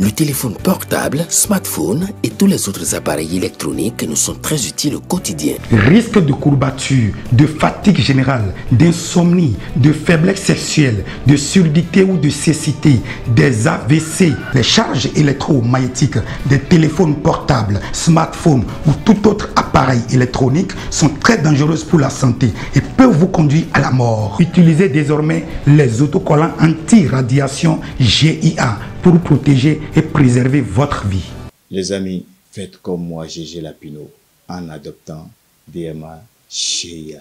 Le téléphone portable, smartphone et tous les autres appareils électroniques nous sont très utiles au quotidien. Risque de courbature, de fatigue générale, d'insomnie, de faiblesse sexuelle, de surdité ou de cécité, des AVC, les charges électromagnétiques des téléphones portables, smartphones ou tout autre appareil électronique sont très dangereuses pour la santé et peuvent vous conduire à la mort. Utilisez désormais les autocollants anti-radiation GIA pour protéger et préserver votre vie. Les amis, faites comme moi, Gégé Lapino, en adoptant DMA GIA.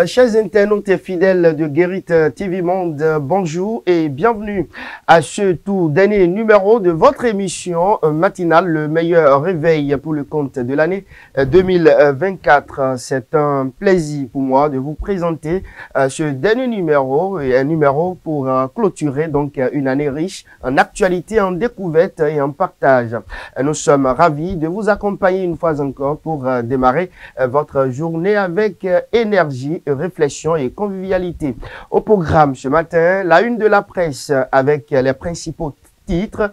Chers internautes et fidèles de Guérit TV Monde, bonjour et bienvenue à ce tout dernier numéro de votre émission matinale, le meilleur réveil pour le compte de l'année 2024. C'est un plaisir pour moi de vous présenter ce dernier numéro et un numéro pour clôturer donc une année riche en actualité, en découverte et en partage. Nous sommes ravis de vous accompagner une fois encore pour démarrer votre journée avec énergie, réflexion et convivialité. Au programme ce matin, la une de la presse avec les principaux titres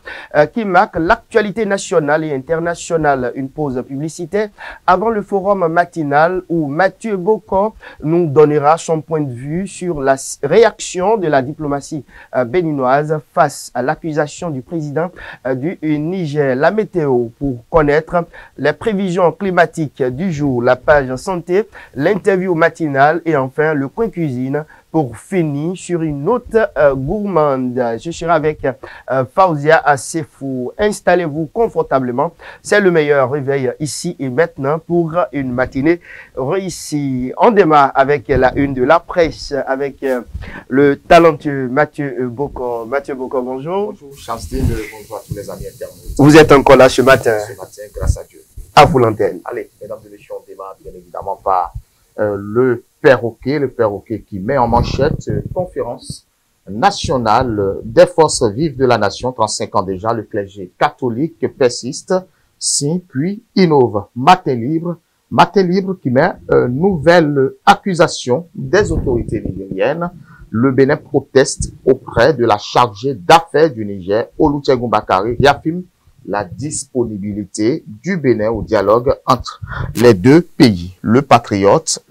qui marquent l'actualité nationale et internationale. Une pause publicitaire avant le forum matinal où Mathieu Bocor nous donnera son point de vue sur la réaction de la diplomatie béninoise face à l'accusation du président du Niger. La météo pour connaître les prévisions climatiques du jour, la page santé, l'interview matinale et enfin le coin cuisine pour finir sur une note gourmande. Je serai avec Fauzia Assefou. Installez-vous confortablement. C'est le meilleur réveil ici et maintenant pour une matinée réussie. On démarre avec la une de la presse avec le talentueux Mathieu Bocor. Mathieu Bocor, bonjour. Bonjour Chancetine, bonjour à tous les amis internautes. Vous êtes encore là ce matin. Ce matin, grâce à Dieu. À vous l'antenne. Allez, mesdames et messieurs, on démarre bien évidemment par le perroquet qui met en manchette conférence nationale des forces vives de la nation. 35 ans déjà, le clergé catholique persiste, signe puis innove. Matin libre qui met nouvelle accusation des autorités nigériennes. Le Bénin proteste auprès de la chargée d'affaires du Niger, Olusegun Bakari, réaffirme la disponibilité du Bénin au dialogue entre les deux pays. Le patriote,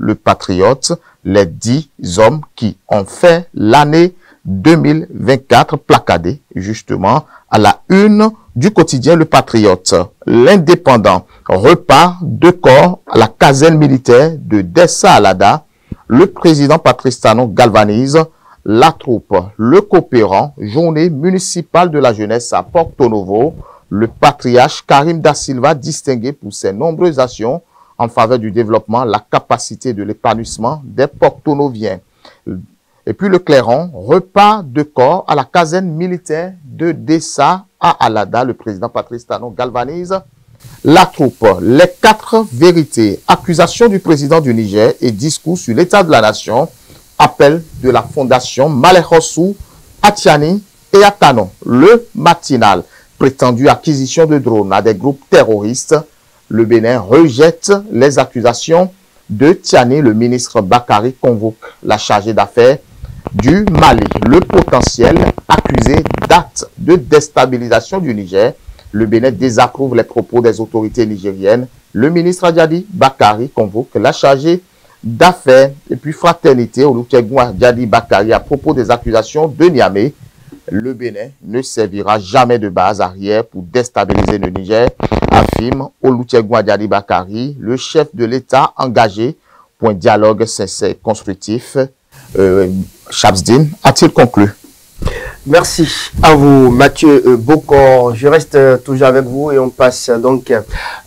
les 10 hommes qui ont fait l'année 2024 placardée justement à la une du quotidien Le Patriote. L'Indépendant repart de corps à la caserne militaire de Dessa Alada. Le président Patrice Talon galvanise la troupe. Le coopérant, journée municipale de la jeunesse à Porto Novo. Le patriarche Karim Da Silva, distingué pour ses nombreuses actions en faveur du développement, la capacité de l'épanouissement des Porto-Noviens. Et puis le clairon repart de corps à la caserne militaire de Dessa à Alada. Le président Patrice Talon galvanise la troupe. Les 4 vérités, accusation du président du Niger et discours sur l'état de la nation, appel de la fondation Malerossou, Atiani et Atanon. Le matinal. Prétendue acquisition de drones à des groupes terroristes, le Bénin rejette les accusations de Tiani. Le ministre Bakari convoque la chargée d'affaires du Mali. Le potentiel accusé d'actes de déstabilisation du Niger. Le Bénin désapprouve les propos des autorités nigériennes. Le ministre Adjadi Bakari convoque la chargée d'affaires. Et puis fraternité, Olusegun Adjadi Bakari à propos des accusations de Niamey. Le Bénin ne servira jamais de base arrière pour déstabiliser le Niger, affirme Olusegun Adjadi Bakari, le chef de l'État engagé pour un dialogue sincère et constructif. Chabzdin a-t-il conclu? Merci à vous, Mathieu Bocor. Je reste toujours avec vous et on passe donc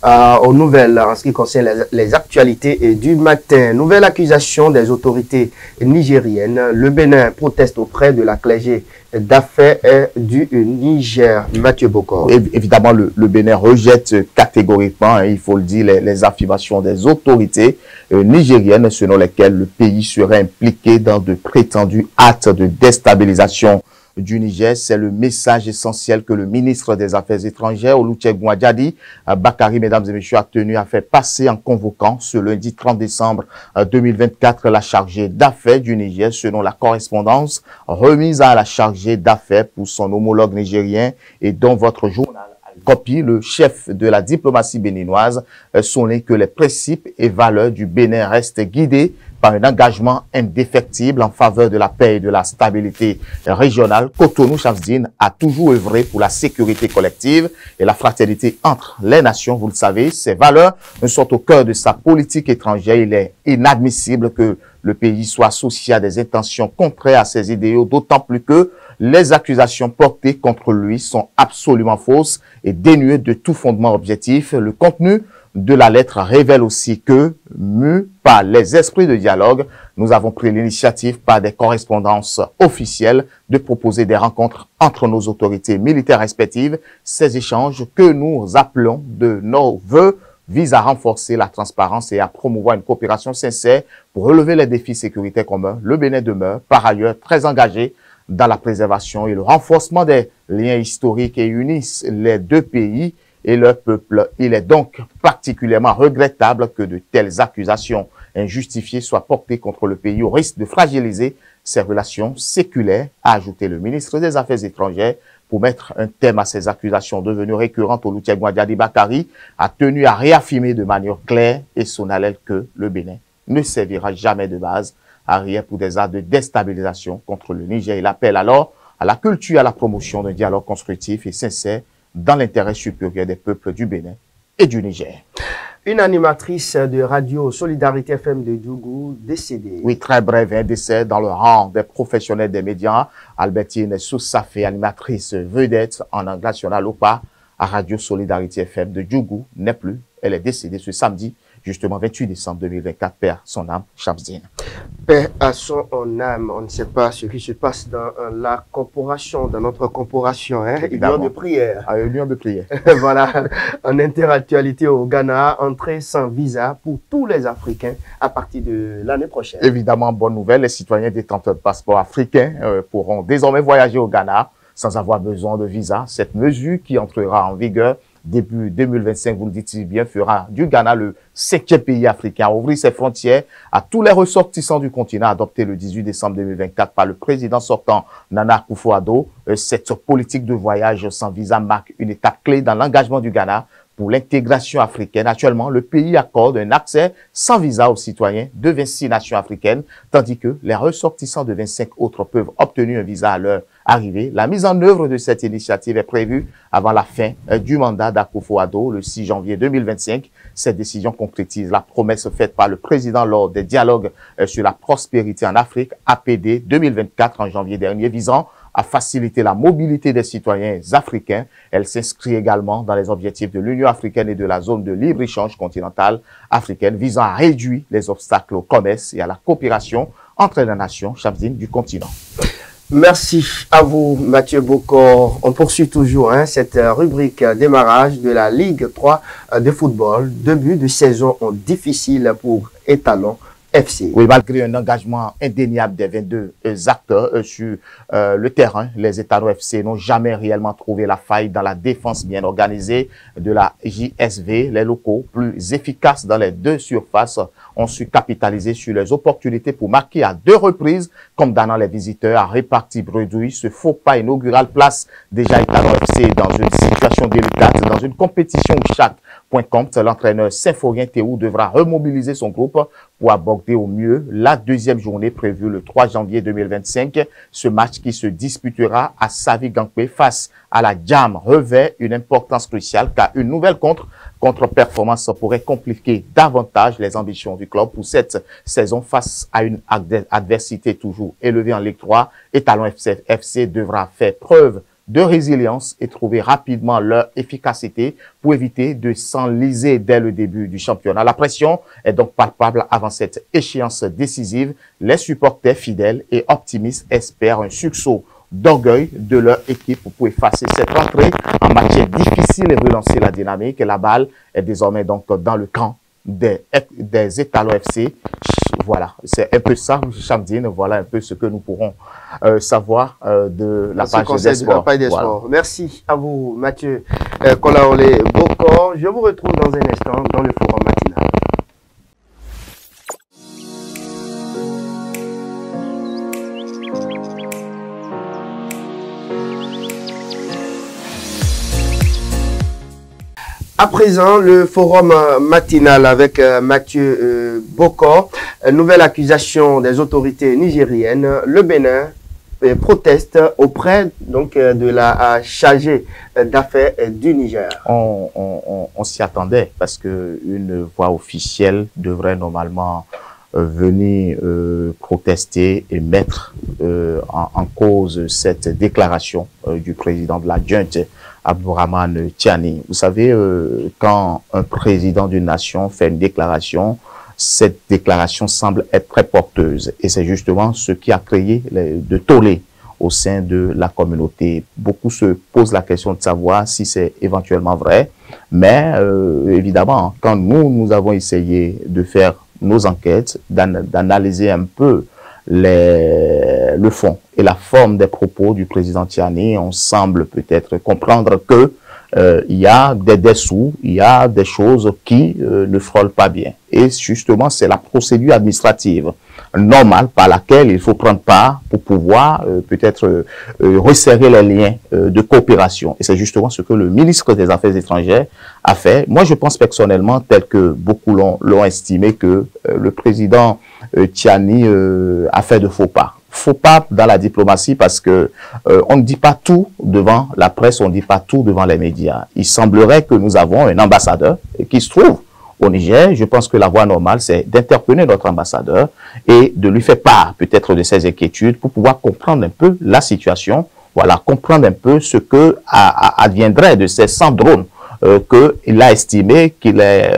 aux nouvelles en ce qui concerne les actualités du matin. Nouvelle accusation des autorités nigériennes. Le Bénin proteste auprès de la clergé d'affaires du Niger. Mathieu Bocor. Évidemment, le Bénin rejette catégoriquement, il faut le dire, les affirmations des autorités nigériennes selon lesquelles le pays serait impliqué dans de prétendus actes de déstabilisation du Niger. C'est le message essentiel que le ministre des Affaires étrangères, Olusegun Ajadi Bakari, mesdames et messieurs, a tenu à faire passer en convoquant ce lundi 30 décembre 2024 la chargée d'affaires du Niger selon la correspondance remise à la chargée d'affaires pour son homologue nigérien et dont votre journal copie. Le chef de la diplomatie béninoise souligne que les principes et valeurs du Bénin restent guidés par un engagement indéfectible en faveur de la paix et de la stabilité régionale. Cotonou Shamsdine a toujours œuvré pour la sécurité collective et la fraternité entre les nations. Vous le savez, ces valeurs sont au cœur de sa politique étrangère. Il est inadmissible que le pays soit associé à des intentions contraires à ses idéaux, d'autant plus que les accusations portées contre lui sont absolument fausses et dénuées de tout fondement objectif. Le contenu de la lettre révèle aussi que, mus par les esprits de dialogue, nous avons pris l'initiative par des correspondances officielles de proposer des rencontres entre nos autorités militaires respectives. Ces échanges que nous appelons de nos vœux visent à renforcer la transparence et à promouvoir une coopération sincère pour relever les défis sécuritaires communs. Le Bénin demeure par ailleurs très engagé dans la préservation et le renforcement des liens historiques qui unissent les deux pays et leur peuple. Il est donc particulièrement regrettable que de telles accusations injustifiées soient portées contre le pays au risque de fragiliser ses relations séculaires, a ajouté le ministre des Affaires étrangères. Pour mettre un terme à ces accusations devenues récurrentes, Olusegun Ajadi Bakari a tenu à réaffirmer de manière claire et solennelle que le Bénin ne servira jamais de base arrière pour des actes de déstabilisation contre le Niger. Il appelle alors à la culture et à la promotion d'un dialogue constructif et sincère dans l'intérêt supérieur des peuples du Bénin et du Niger. Une animatrice de radio Solidarité FM de Djougou décédée. Oui, très bref, un décès dans le rang des professionnels des médias. Albertine Soussafé, animatrice vedette en langue nationale ou pas, à Radio Solidarité FM de Djougou, n'est plus. Elle est décédée ce samedi, justement 28 décembre 2024, père son âme, Shamsdine. Paix à son âme. On ne sait pas ce qui se passe dans la corporation, dans notre corporation, hein? Union de prière. À Union de prière. Voilà, en interactualité au Ghana, entrée sans visa pour tous les Africains à partir de l'année prochaine. Évidemment, bonne nouvelle, les citoyens détenteurs de passeport africains pourront désormais voyager au Ghana sans avoir besoin de visa. Cette mesure qui entrera en vigueur début 2025, vous le dites si bien, fera du Ghana le 5e pays africain à ouvrir ses frontières à tous les ressortissants du continent, adopté le 18 décembre 2024 par le président sortant Nana Akufo-Addo. Cette politique de voyage sans visa marque une étape clé dans l'engagement du Ghana pour l'intégration africaine. Actuellement, le pays accorde un accès sans visa aux citoyens de 26 nations africaines, tandis que les ressortissants de 25 autres peuvent obtenir un visa à leur arrivée. La mise en œuvre de cette initiative est prévue avant la fin du mandat d'Akufo-Addo, le 6 janvier 2025. Cette décision concrétise la promesse faite par le président lors des dialogues sur la prospérité en Afrique, APD 2024, en janvier dernier, visant à faciliter la mobilité des citoyens africains. Elle s'inscrit également dans les objectifs de l'Union africaine et de la zone de libre-échange continentale africaine, visant à réduire les obstacles au commerce et à la coopération entre les nations Shamsdine du continent. Merci à vous, Mathieu Bocor. On poursuit toujours cette rubrique démarrage de la Ligue 3 de football. Début de saison difficile pour Étalon FC. Oui, malgré un engagement indéniable des 22 acteurs sur le terrain, les Étalons FC n'ont jamais réellement trouvé la faille dans la défense bien organisée de la JSV. Les locaux, plus efficaces dans les deux surfaces, ont su capitaliser sur les opportunités pour marquer à 2 reprises, condamnant les visiteurs à répartir bredouille. Ce faux pas inaugural place déjà Étalon FC dans une situation délicate, dans une compétition où chaque point compte. L'entraîneur Symphorien Théou devra remobiliser son groupe pour aborder au mieux la deuxième journée prévue le 3 janvier 2025. Ce match qui se disputera à Savi-Gankwe face à la Jam revêt une importance cruciale car une nouvelle contre-performance pourrait compliquer davantage les ambitions du club pour cette saison face à une adversité toujours élevée en Ligue 3. Étalon FC devra faire preuve de résilience et trouver rapidement leur efficacité pour éviter de s'enliser dès le début du championnat. La pression est donc palpable avant cette échéance décisive. Les supporters fidèles et optimistes espèrent un sursaut d'orgueil de leur équipe pour effacer cette entrée en matière difficile et relancer la dynamique. Et la balle est désormais donc dans le camp des étalons FC. Voilà, c'est un peu ça, Chamdine. Voilà un peu ce que nous pourrons savoir de la page des sports. Voilà. Merci à vous, Mathieu Kolaole Bokor. Je vous retrouve dans un instant dans le forum matinal. À présent, le forum matinal avec Mathieu Bokor. Nouvelle accusation des autorités nigériennes. Le Bénin proteste auprès donc de la chargée d'affaires du Niger. On s'y attendait parce que une voix officielle devrait normalement venir protester et mettre en cause cette déclaration du président de la junte, Abdourahmane Tiani. Vous savez, quand un président d'une nation fait une déclaration, cette déclaration semble être très porteuse. Et c'est justement ce qui a créé de tollé au sein de la communauté. Beaucoup se posent la question de savoir si c'est éventuellement vrai. Mais évidemment, quand nous avons essayé de faire nos enquêtes, d'analyser un peu le fond et la forme des propos du président Tiani, on semble peut-être comprendre que il y a des dessous, il y a des choses qui ne frôlent pas bien. Et justement, c'est la procédure administrative normale par laquelle il faut prendre part pour pouvoir peut-être resserrer les liens de coopération. Et c'est justement ce que le ministre des Affaires étrangères a fait. Moi, je pense personnellement, tel que beaucoup l'ont estimé, que le président Tiani a fait de faux pas. Faux pas dans la diplomatie parce que on ne dit pas tout devant la presse, on ne dit pas tout devant les médias. Il semblerait que nous avons un ambassadeur qui se trouve au Niger. Je pense que la voie normale, c'est d'interpeller notre ambassadeur et de lui faire part peut-être de ses inquiétudes pour pouvoir comprendre un peu la situation, voilà, comprendre un peu ce que adviendrait de ces 100 drones qu'il a estimé qu'il est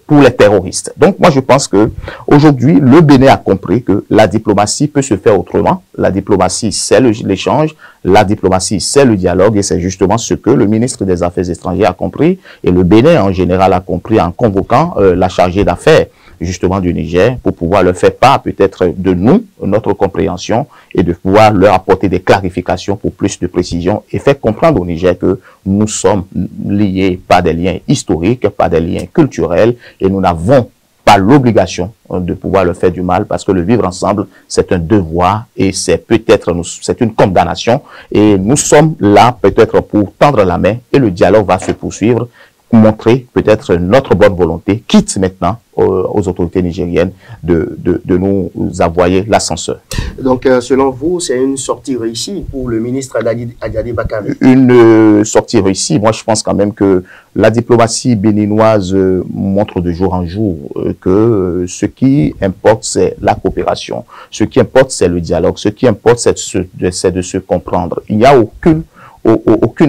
pour les terroristes. Donc moi je pense que aujourd'hui le Bénin a compris que la diplomatie peut se faire autrement. La diplomatie c'est l'échange, la diplomatie c'est le dialogue et c'est justement ce que le ministre des Affaires étrangères a compris et le Bénin en général a compris en convoquant la chargée d'affaires justement du Niger pour pouvoir leur faire part peut-être de nous, notre compréhension et de pouvoir leur apporter des clarifications pour plus de précision et faire comprendre au Niger que nous sommes liés par des liens historiques, par des liens culturels et nous n'avons pas l'obligation de pouvoir leur faire du mal parce que le vivre ensemble, c'est un devoir et c'est peut-être, c'est une condamnation et nous sommes là peut-être pour tendre la main et le dialogue va se poursuivre, montrer peut-être notre bonne volonté, quitte maintenant aux autorités nigériennes de nous envoyer l'ascenseur. Donc, selon vous, c'est une sortie réussie pour le ministre Adjadi Bakari? Une sortie réussie. Moi, je pense quand même que la diplomatie béninoise montre de jour en jour que ce qui importe, c'est la coopération. Ce qui importe, c'est le dialogue. Ce qui importe, c'est de se comprendre. Il n'y a aucune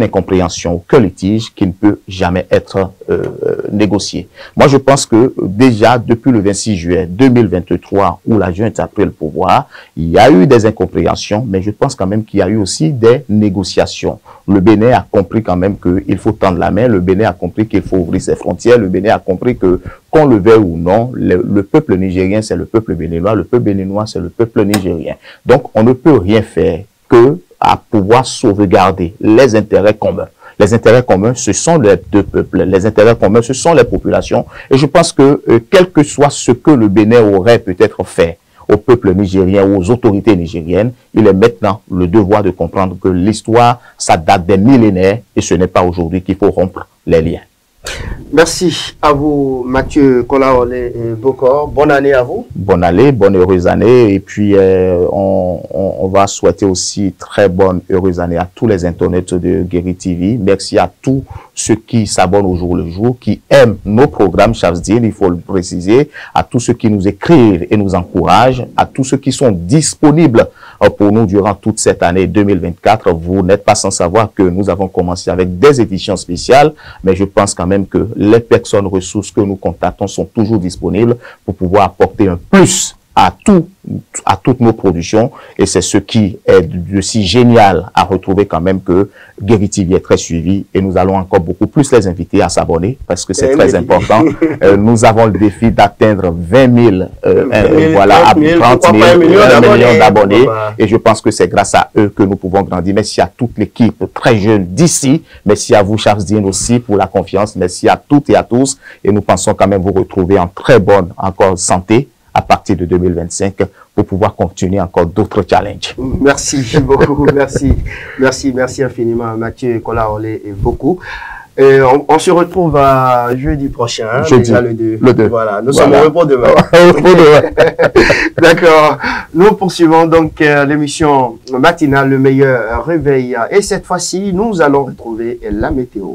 incompréhension, aucun litige qui ne peut jamais être négocié. Moi, je pense que déjà depuis le 26 juillet 2023, où la junte a pris le pouvoir, il y a eu des incompréhensions, mais je pense quand même qu'il y a eu aussi des négociations. Le Bénin a compris quand même qu'il faut tendre la main, le Bénin a compris qu'il faut ouvrir ses frontières, le Bénin a compris que, qu'on le veuille ou non, le peuple nigérien, c'est le peuple béninois, le peuple béninois, c'est le peuple nigérien. Donc, on ne peut rien faire que à pouvoir sauvegarder les intérêts communs. Les intérêts communs, ce sont les deux peuples. Les intérêts communs, ce sont les populations. Et je pense que, quel que soit ce que le Bénin aurait peut-être fait au peuple nigérien ou aux autorités nigériennes, il est maintenant le devoir de comprendre que l'histoire, ça date des millénaires et ce n'est pas aujourd'hui qu'il faut rompre les liens. Merci à vous, Mathieu Kolaole Bokor. Bonne année à vous. Bonne année, bonne heureuse année. Et puis, on va souhaiter aussi très bonne heureuse année à tous les internautes de Guéri TV. Merci à tous ceux qui s'abonnent au jour le jour, qui aiment nos programmes, Chavsdine, il faut le préciser, à tous ceux qui nous écrivent et nous encouragent, à tous ceux qui sont disponibles pour nous durant toute cette année 2024. Vous n'êtes pas sans savoir que nous avons commencé avec des éditions spéciales, mais je pense quand même que les personnes ressources que nous contactons sont toujours disponibles pour pouvoir apporter un plus à toutes nos productions, et c'est ce qui est de si génial à retrouver quand même que Guéri TV est très suivi, et nous allons encore beaucoup plus les inviter à s'abonner parce que c'est très important. Nous avons le défi d'atteindre 20 000, voilà, 30 000, 1 million d'abonnés, et je pense que c'est grâce à eux que nous pouvons grandir. Merci à toute l'équipe très jeune d'ici, merci à vous Charles Dean aussi pour la confiance, merci à toutes et à tous, et nous pensons quand même vous retrouver en très bonne encore santé à partir de 2025 pour pouvoir continuer encore d'autres challenges. Merci beaucoup, merci infiniment Mathieu Kolaolé et beaucoup. On se retrouve jeudi prochain, jeudi, déjà le 2. Voilà, nous voilà. sommes au repos demain. D'accord. Nous poursuivons donc l'émission matinale, le meilleur réveil. Et cette fois-ci, nous allons retrouver la météo.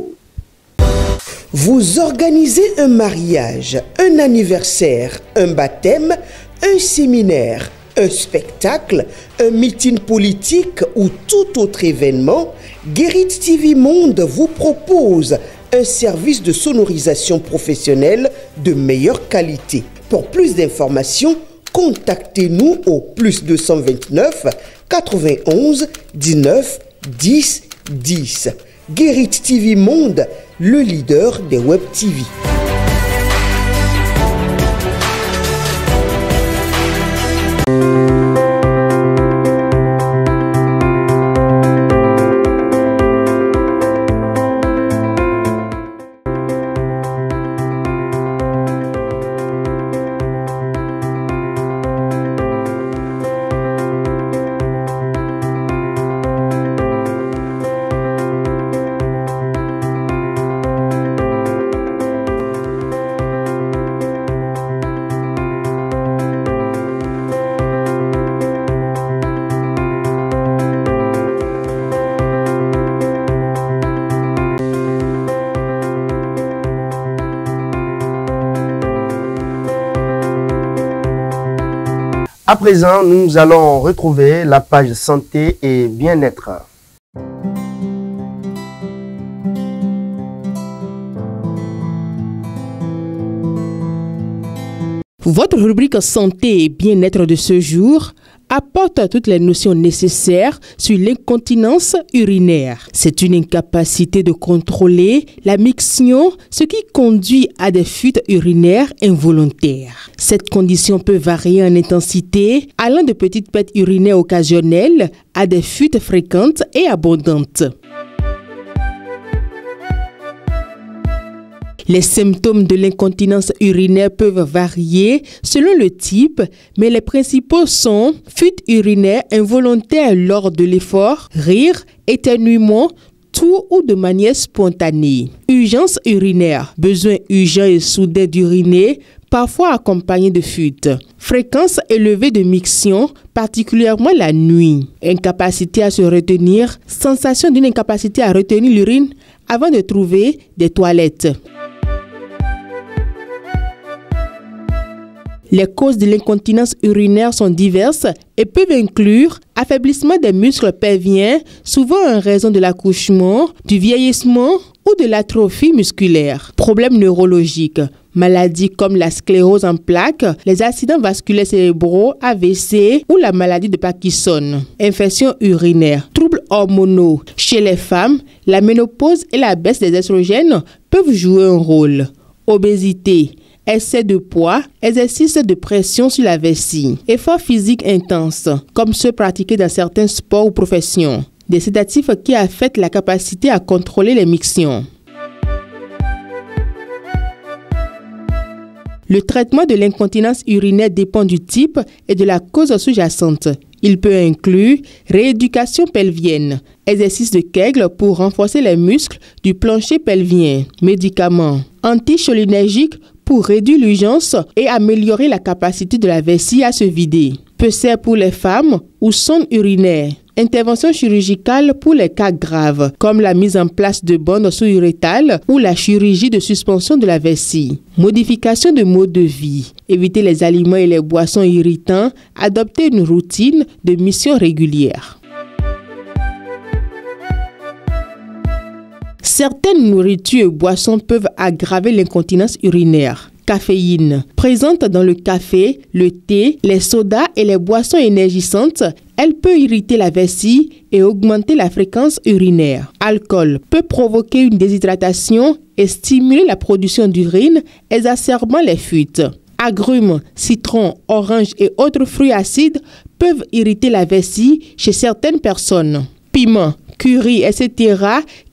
Vous organisez un mariage, un anniversaire, un baptême, un séminaire, un spectacle, un meeting politique ou tout autre événement, Guérit TV Monde vous propose un service de sonorisation professionnelle de meilleure qualité. Pour plus d'informations, contactez-nous au +229 91 19 10 10. Guérit TV Monde, le leader des Web TV. À présent, nous allons retrouver la page santé et bien-être. Votre rubrique santé et bien-être de ce jour apporte toutes les notions nécessaires sur l'incontinence urinaire. C'est une incapacité de contrôler la miction, ce qui conduit à des fuites urinaires involontaires. Cette condition peut varier en intensité, allant de petites pertes urinaires occasionnelles à des fuites fréquentes et abondantes. Les symptômes de l'incontinence urinaire peuvent varier selon le type, mais les principaux sont fuite urinaire involontaire lors de l'effort, rire, éternuement, tout ou de manière spontanée. Urgence urinaire, besoin urgent et soudain d'uriner, parfois accompagné de fuite. Fréquence élevée de miction, particulièrement la nuit. Incapacité à se retenir, sensation d'une incapacité à retenir l'urine avant de trouver des toilettes. Les causes de l'incontinence urinaire sont diverses et peuvent inclure affaiblissement des muscles pelviens, souvent en raison de l'accouchement, du vieillissement ou de l'atrophie musculaire. Problèmes neurologiques, maladies comme la sclérose en plaques, les accidents vasculaires cérébraux, AVC ou la maladie de Parkinson. Infections urinaires, troubles hormonaux. Chez les femmes, la ménopause et la baisse des estrogènes peuvent jouer un rôle. Obésité, excès de poids, exercice de pression sur la vessie, efforts physiques intenses, comme ceux pratiqués dans certains sports ou professions, des sédatifs qui affectent la capacité à contrôler les mictions. Le traitement de l'incontinence urinaire dépend du type et de la cause sous-jacente. Il peut inclure rééducation pelvienne, exercice de Kegel pour renforcer les muscles du plancher pelvien, médicaments, anticholinergiques pour réduire l'urgence et améliorer la capacité de la vessie à se vider. Peser pour les femmes ou sonde urinaire. Intervention chirurgicale pour les cas graves, comme la mise en place de bandes sous-urétales ou la chirurgie de suspension de la vessie. Modification de mode de vie. Éviter les aliments et les boissons irritants. Adopter une routine de mission régulière. Certaines nourritures et boissons peuvent aggraver l'incontinence urinaire. Caféine. Présente dans le café, le thé, les sodas et les boissons énergisantes, elle peut irriter la vessie et augmenter la fréquence urinaire. Alcool peut provoquer une déshydratation et stimuler la production d'urine, exacerbant les fuites. Agrumes, citrons, oranges et autres fruits acides peuvent irriter la vessie chez certaines personnes. Piment, curry, etc.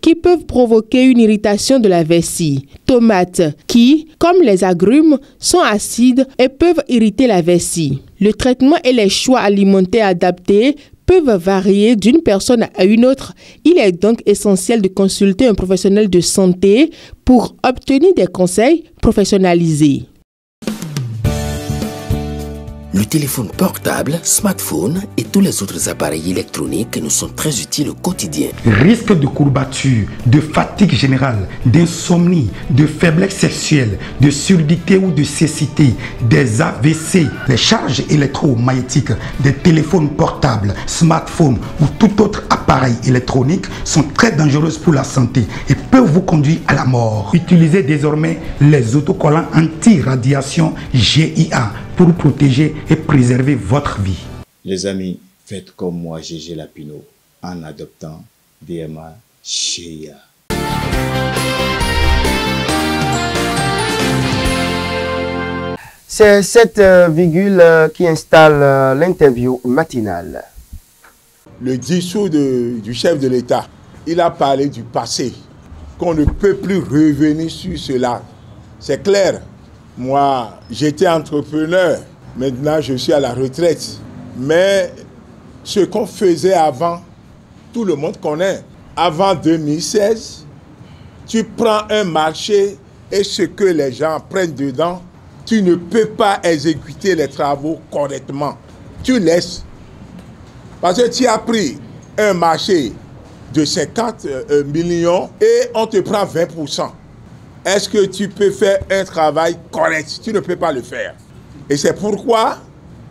qui peuvent provoquer une irritation de la vessie. Tomates qui, comme les agrumes, sont acides et peuvent irriter la vessie. Le traitement et les choix alimentaires adaptés peuvent varier d'une personne à une autre. Il est donc essentiel de consulter un professionnel de santé pour obtenir des conseils professionnalisés. Le téléphone portable, smartphone et tous les autres appareils électroniques nous sont très utiles au quotidien. Risque de courbature, de fatigue générale, d'insomnie, de faiblesse sexuelle, de surdité ou de cécité, des AVC, les charges électromagnétiques des téléphones portables, smartphones ou tout autre appareil électronique sont très dangereuses pour la santé et peuvent vous conduire à la mort. Utilisez désormais les autocollants anti-radiation GIA pour protéger et préserver votre vie. Les amis, faites comme moi, GG Lapino, en adoptant DMA GIA. C'est cette virgule qui installe l'interview matinale. Le discours du chef de l'État, il a parlé du passé, qu'on ne peut plus revenir sur cela. C'est clair. Moi, j'étais entrepreneur, maintenant je suis à la retraite. Mais ce qu'on faisait avant, tout le monde connaît. Avant 2016, tu prends un marché et ce que les gens prennent dedans, tu ne peux pas exécuter les travaux correctement. Tu laisses. Parce que tu as pris un marché de 50 millions et on te prend 20%. Est-ce que tu peux faire un travail correct? Tu ne peux pas le faire. Et c'est pourquoi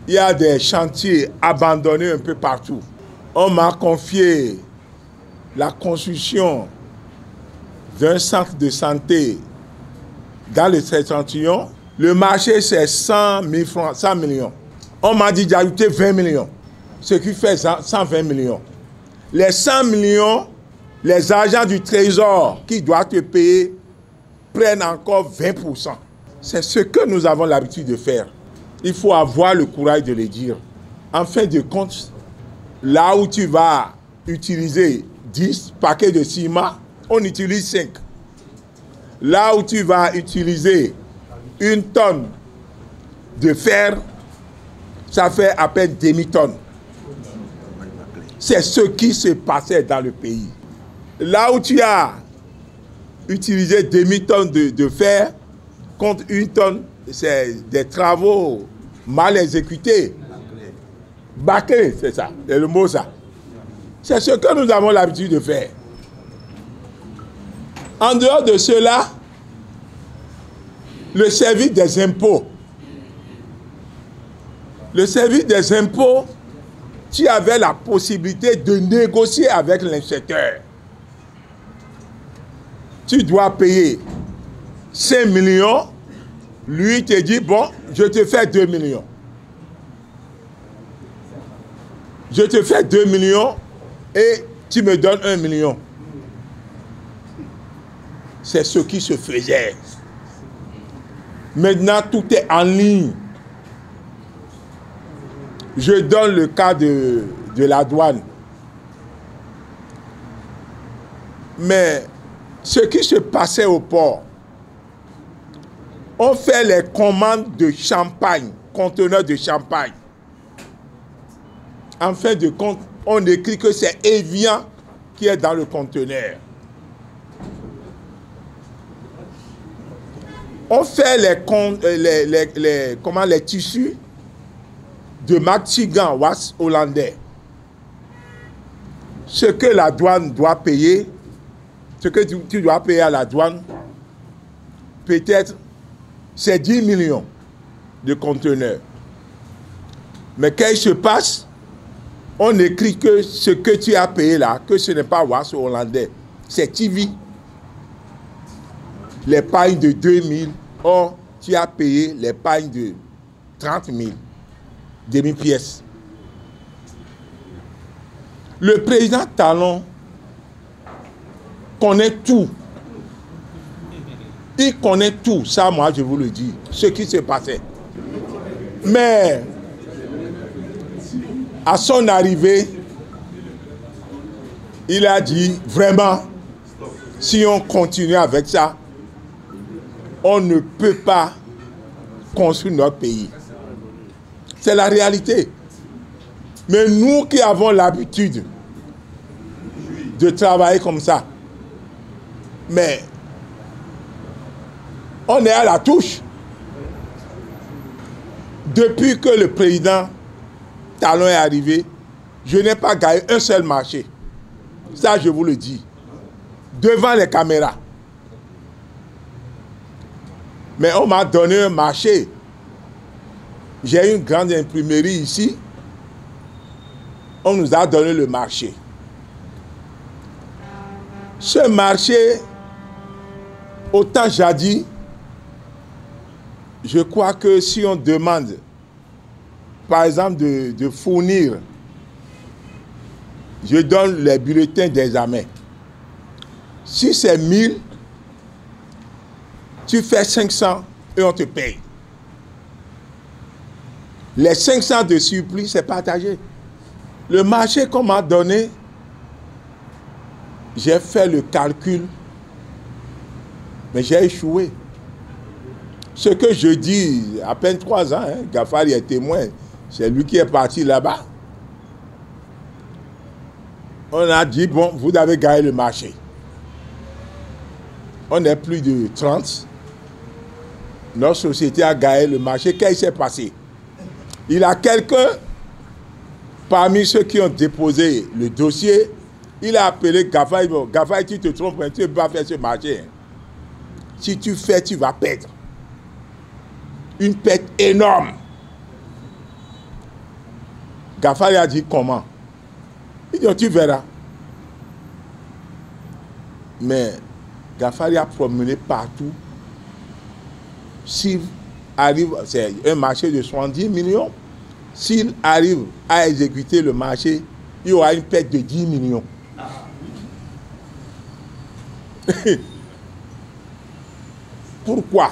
il y a des chantiers abandonnés un peu partout. On m'a confié la construction d'un centre de santé dans le Septentrion. Le marché, c'est 100 000 francs, 100 millions. On m'a dit d'ajouter 20 millions, ce qui fait 120 millions. Les 100 millions, les agents du Trésor qui doivent te payer prennent encore 20%. C'est ce que nous avons l'habitude de faire. Il faut avoir le courage de le dire. En fin de compte, là où tu vas utiliser 10 paquets de ciment, on utilise 5. Là où tu vas utiliser 1 tonne de fer, ça fait à peine demi-tonne. C'est ce qui se passait dans le pays. Là où tu as utiliser demi-tonne de fer contre 1 tonne, c'est des travaux mal exécutés. Bâclés, c'est ça, c'est le mot ça. C'est ce que nous avons l'habitude de faire. En dehors de cela, le service des impôts. Le service des impôts, tu avais la possibilité de négocier avec l'inspecteur. Tu dois payer 5 millions, lui te dit, bon, je te fais 2 millions. Je te fais 2 millions et tu me donnes 1 million. C'est ce qui se faisait. Maintenant, tout est en ligne. Je donne le cas de la douane. Mais ce qui se passait au port, on fait les commandes de champagne, conteneurs de champagne. En fin de compte, on écrit que c'est Evian qui est dans le conteneur. On fait les tissus de Maxigan, was hollandais. Ce que la douane doit payer, ce que tu dois payer à la douane, peut-être c'est 10 millions de conteneurs. Mais qu'est-ce qui se passe? On écrit que ce que tu as payé là, que ce n'est pas was hollandais, c'est TV. les pagnes de 2 000. Or, tu as payé les pagnes de 30 000 demi-pièces. Le président Talon connaît tout. Il connaît tout, ça moi je vous le dis, ce qui se passait. Mais à son arrivée, il a dit vraiment, si on continue avec ça, on ne peut pas construire notre pays. C'est la réalité. Mais nous qui avons l'habitude de travailler comme ça, mais on est à la touche. Depuis que le président Talon est arrivé, je n'ai pas gagné un seul marché. Ça, je vous le dis. Devant les caméras. Mais on m'a donné un marché. J'ai une grande imprimerie ici. On nous a donné le marché. Ce marché, autant jadis, je crois que si on demande, par exemple, de fournir, je donne les bulletins d'examen. Si c'est 1000, tu fais 500 et on te paye. Les 500 de surplus, c'est partagé. Le marché qu'on m'a donné, j'ai fait le calcul, mais j'ai échoué. Ce que je dis, à peine 3 ans, hein, Gafari est témoin, c'est lui qui est parti là-bas. On a dit, bon, vous avez gagné le marché. On est plus de 30. Notre société a gagné le marché. Qu'est-ce qui s'est passé? Il y a quelqu'un, parmi ceux qui ont déposé le dossier, il a appelé Gafari. Bon, Gafari, tu te trompes, tu ne peux pas faire ce marché. Hein. Si tu fais, tu vas perdre. Une perte énorme. Gafari a dit comment? Il dit, tu verras. Mais Gafari a promené partout. S'il arrive, c'est un marché de 70 millions. S'il arrive à exécuter le marché, il y aura une perte de 10 millions. Pourquoi?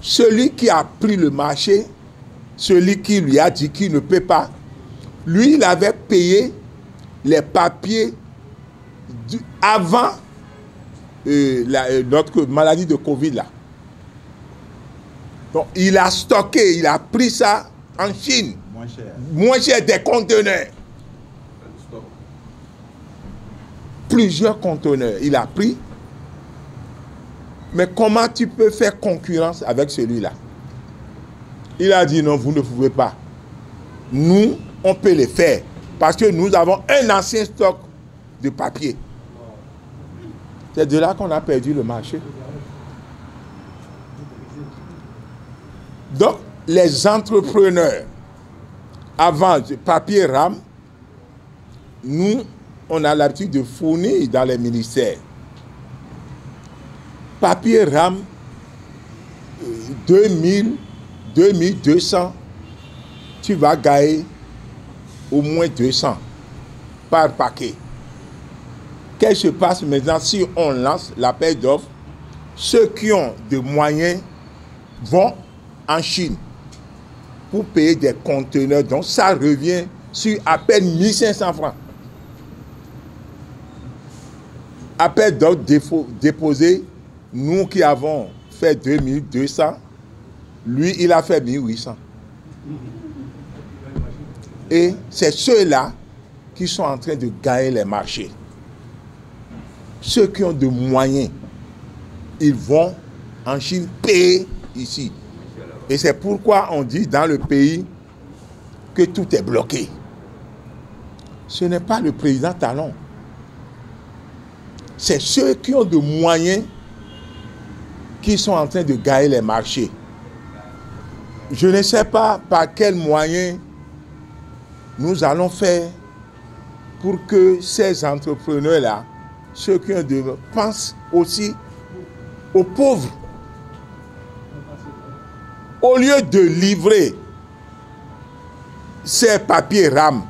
Celui qui a pris le marché, celui qui lui a dit qu'il ne peut pas, lui, il avait payé les papiers avant notre maladie de Covid là. Donc, il a stocké, il a pris ça en Chine. Moins cher des conteneurs. Plusieurs conteneurs, il a pris. Mais comment tu peux faire concurrence avec celui-là? Il a dit non, vous ne pouvez pas. Nous, on peut les faire. Parce que nous avons un ancien stock de papier. C'est de là qu'on a perdu le marché. Donc, les entrepreneurs, avant papier RAM, nous, on a l'habitude de fournir dans les ministères. Papier RAM, 2000, 2200, tu vas gagner au moins 200 par paquet. Qu'est-ce qui se passe maintenant si on lance l'appel d'offres? Ceux qui ont des moyens vont en Chine pour payer des conteneurs. Donc ça revient sur à peine 1500 francs. Appel d'offres déposé, nous qui avons fait 2200, lui il a fait 1800. Et c'est ceux-là qui sont en train de gagner les marchés. Ceux qui ont de moyens, ils vont en Chine payer ici. Et c'est pourquoi on dit dans le pays que tout est bloqué. Ce n'est pas le président Talon. C'est ceux qui ont de moyens qui sont en train de gagner les marchés. Je ne sais pas par quels moyens nous allons faire pour que ces entrepreneurs-là, ceux qui ont de pensent aussi aux pauvres. Au lieu de livrer ces papiers RAM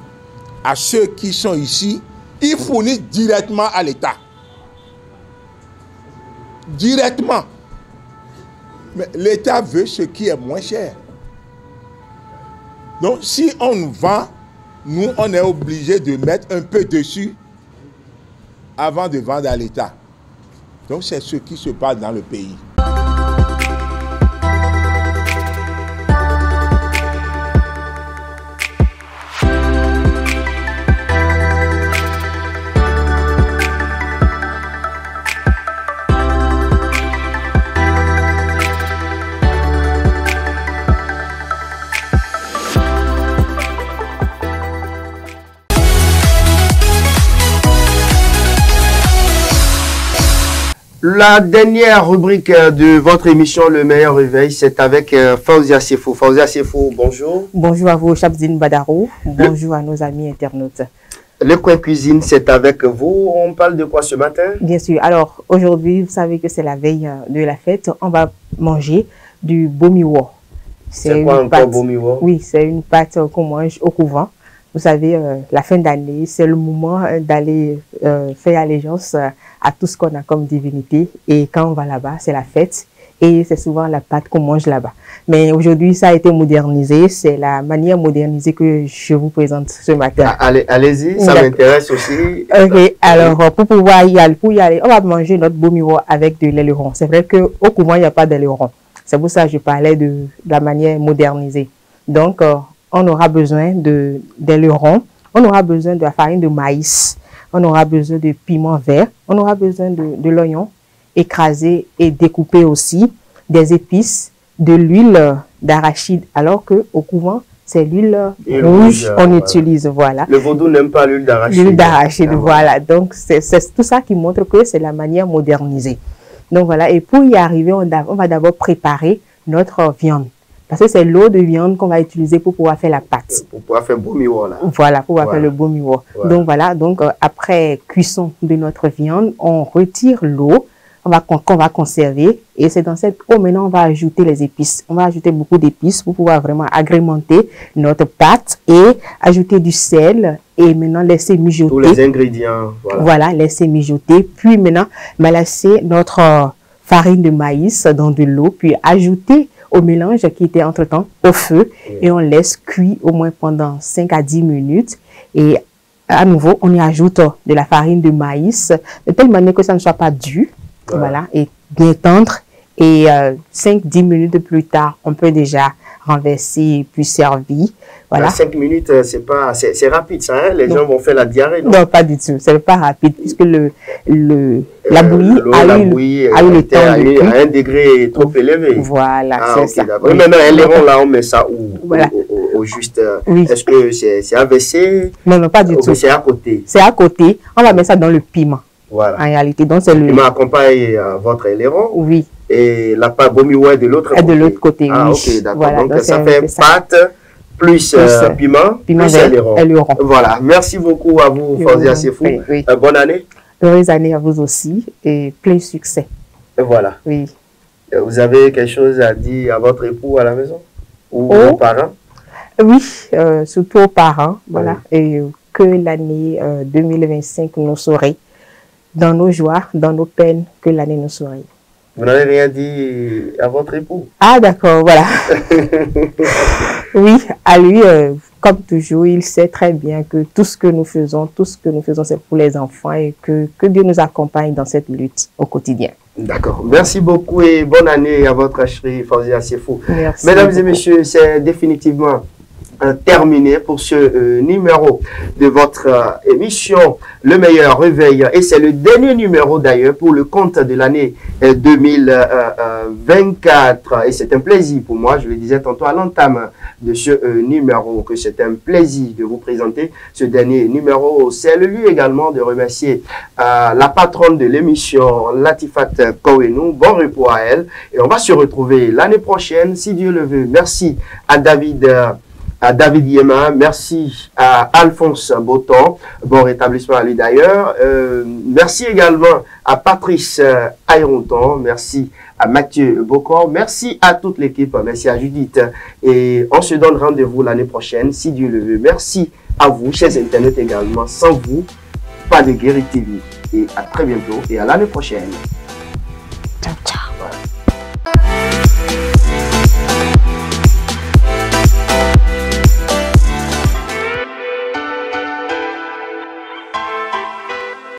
à ceux qui sont ici, ils fournissent directement à l'État. Directement. Mais l'État veut ce qui est moins cher. Donc, si on nous vend, nous, on est obligé de mettre un peu dessus avant de vendre à l'État. Donc, c'est ce qui se passe dans le pays. La dernière rubrique de votre émission, Le Meilleur Réveil, c'est avec Fauzia Sefo. Fauzia Sefo, bonjour. Bonjour à vous, Chabzine Badaro. Bonjour à nos amis internautes. Le coin cuisine, c'est avec vous. On parle de quoi ce matin? Bien sûr. Alors, aujourd'hui, vous savez que c'est la veille de la fête. On va manger du bomiwo. C'est quoi encore bomiwo? Oui, c'est une pâte qu'on mange au couvent. Vous savez, la fin d'année, c'est le moment d'aller faire allégeance à tout ce qu'on a comme divinité. Et quand on va là-bas, c'est la fête. Et c'est souvent la pâte qu'on mange là-bas. Mais aujourd'hui, ça a été modernisé. C'est la manière modernisée que je vous présente ce matin. Allez-y, ça m'intéresse aussi. Ok, alors pour pouvoir y aller, on va manger notre bomiwo avec de l'aileron. C'est vrai qu'au couvent, il n'y a pas d'aileron. C'est pour ça que je parlais de la manière modernisée. Donc, on aura besoin d'aileron, on aura besoin de la farine de maïs, on aura besoin de piment vert, on aura besoin de l'oignon écrasé et découpé aussi, des épices, de l'huile d'arachide, alors qu'au couvent, c'est l'huile rouge qu'on utilise, voilà. Le vaudou n'aime pas l'huile d'arachide. L'huile d'arachide, voilà. Donc, c'est tout ça qui montre que c'est la manière modernisée. Donc, voilà. Et pour y arriver, on va d'abord préparer notre viande. Parce que c'est l'eau de viande qu'on va utiliser pour pouvoir faire la pâte. Pour pouvoir faire bomiwo, là. Voilà, pour pouvoir faire le bomiwo. Donc, voilà. Donc, après cuisson de notre viande, on retire l'eau qu'on va conserver. Et c'est dans cette eau, maintenant, on va ajouter les épices. On va ajouter beaucoup d'épices pour pouvoir vraiment agrémenter notre pâte et ajouter du sel et maintenant laisser mijoter. Tous les ingrédients. Voilà, laisser mijoter. Puis maintenant, laisser notre farine de maïs dans de l'eau, puis ajouter au mélange qui était entre-temps au feu et on laisse cuire au moins pendant 5 à 10 minutes et à nouveau on y ajoute de la farine de maïs de telle manière que ça ne soit pas dur, voilà, et bien tendre et 5-10 minutes plus tard on peut déjà renverser puis servir. Voilà. 5 minutes, c'est rapide ça, hein? Les gens vont faire la diarrhée. Non, pas du tout, c'est pas rapide puisque la bouillie a eu le temps à un degré trop élevé. Voilà, c'est ça. Oui, maintenant, l'aileron là, on met ça au juste. Est-ce que c'est AVC? Non, pas du tout. C'est à côté. C'est à côté. On va mettre ça dans le piment. Voilà. En réalité, donc c'est le piment accompagne votre aileron. Oui. Et la pâte bomiwo est de l'autre côté. De l'autre côté, oui. Ok, d'accord. Voilà, donc ça fait pâte plus piment plus aileron. Voilà. Merci beaucoup à vous, Fauzia Sefo. Bonne année. Heureuse année à vous aussi et plein de succès. Et voilà. Oui. Vous avez quelque chose à dire à votre époux à la maison? Ou aux parents? Oui, surtout aux parents. Voilà. Et que l'année 2025 nous sourit. Dans nos joies, dans nos peines, que l'année nous sourit. Vous n'avez rien dit à votre époux? Ah, d'accord, voilà. Oui, à lui, comme toujours, il sait très bien que tout ce que nous faisons, c'est pour les enfants et que Dieu nous accompagne dans cette lutte au quotidien. D'accord. Merci beaucoup et bonne année à votre chérie Fauzia Sefo. Merci. Mesdames et messieurs, c'est définitivement terminé pour ce numéro de votre émission Le Meilleur Réveil et c'est le dernier numéro d'ailleurs pour le compte de l'année 2024 et c'est un plaisir pour moi, je le disais tantôt à l'entame de ce numéro que c'est un plaisir de vous présenter ce dernier numéro. C'est le lieu également de remercier la patronne de l'émission Latifat Kouenou, bon repos à elle et on va se retrouver l'année prochaine si Dieu le veut. Merci à David à David Yema, merci à Alphonse Boton, bon rétablissement à lui d'ailleurs. Merci également à Patrice Ayronton, merci à Mathieu Bocor, merci à toute l'équipe, merci à Judith. Et on se donne rendez-vous l'année prochaine, si Dieu le veut. Merci à vous, chers internautes également. Sans vous, pas de Guérit TV. Et à très bientôt et à l'année prochaine. Ciao, ciao. Voilà.